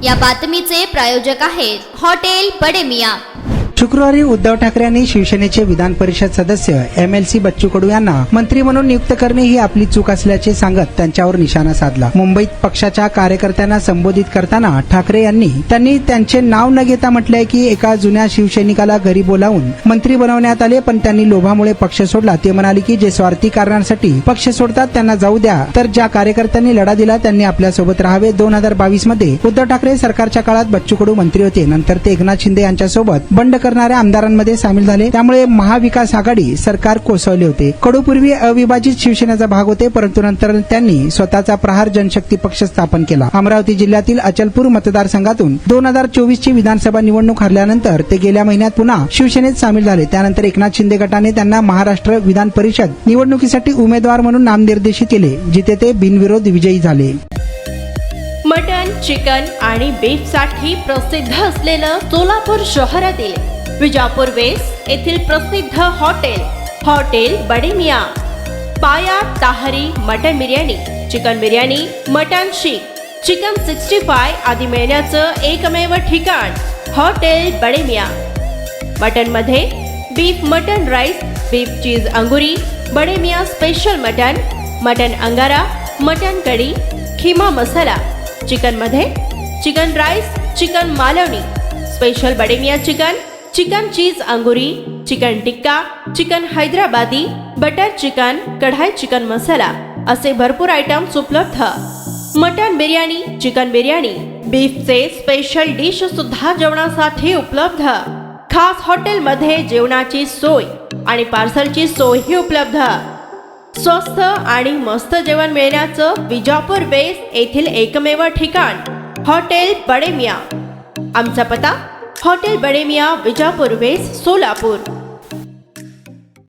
या बातमीचे प्रायोजक आहेत हॉटेल बडे मियां। शुक्रवारी उद्धव ठाकरे यांनी शिवसेनेचे विधान परिषद सदस्य MLC बच्चू कडू यांना मंत्री म्हणून नियुक्त करणे ही आपली चूक असल्याचे सांगत त्यांच्यावर निशाणा साधला। मुंबईत पक्षाच्या कार्यकर्त्यांना संबोधित करताना ठाकरे यांनी त्यांचे नाव न घेता म्हटलंय की एका जुन्या शिवसैनिकाला घरी बोलावून मंत्री बनवण्यात आले, पण त्यांनी लोभामुळे पक्ष सोडला। ते म्हणाले की जे स्वार्थी कारणांसाठी पक्ष सोडतात त्यांना जाऊ द्या, तर ज्या कार्यकर्त्यांनी लढा दिला त्यांनी आपल्या सोबत राहावे। 2022 मध्ये उद्धव ठाकरे सरकारच्या काळात बच्चू कडू मंत्री होते, नंतर ते एकनाथ शिंदे यांच्यासोबत बंड करणाऱ्या आमदारांमध्ये सामील झाले, त्यामुळे महाविकास आघाडी सरकार कोसळले होते। कडू पूर्वी अविभाजित शिवसेनेचा भाग होते, परंतु नंतर त्यांनी स्वतःचा प्रहार जनशक्ती पक्ष स्थापन केला। अमरावती जिल्ह्यातील अचलपूर मतदारसंघातून 2024 ची विधानसभा निवडणूक हरल्यानंतर ते गेल्या महिन्यात पुन्हा शिवसेनेत सामील झाले। त्यानंतर एकनाथ शिंदे गटाने त्यांना महाराष्ट्र विधान परिषद निवडणुकीसाठी उमेदवार म्हणून नामनिर्देशित केले, जिथे ते बिनविरोध विजयी झाले। मटन, चिकन आणि बीफ साठी प्रसिद्ध असलेलं सोलापूर शहरातील विजापूर वेस्ट येथील प्रसिद्ध hotel Bade Miyan. Paya tahri mutton biryani, chicken biryani, mutton seekh, chicken 65 आदी मिळण्याचं एकमेव ठिकाण हॉटेल बडे मियां। मटन मध्ये beef mutton rice, beef cheese अंगुरी, बडे मियां स्पेशल मटन अंगारा, मटन कढी, खिमा मसाला। चिकन मध्ये chicken rice, chicken Malvani, special Bade Miyan chicken cheese अंगुरी, chicken tikka, chicken Hyderabadi, butter chicken, kadhai chicken masala असे भरपूर आयटम्स उपलब्ध। मटन बिर्याणी, चिकन बिर्याणी, बीफचे स्पेशल डिश सुद्धा जेवणासाठी उपलब्ध। खास हॉटेलमध्ये जेवणाची सोय आणि पार्सलची सोयही उपलब्ध। स्वस्त आणि मस्त जेवण मिळण्याचं विजापूर वेस्ट येथील एकमेव ठिकाण हॉटेल बडे मियां। आमचा पत्ता हॉटेल बडे मियां, विजापूर वेस्ट, सोलापूर।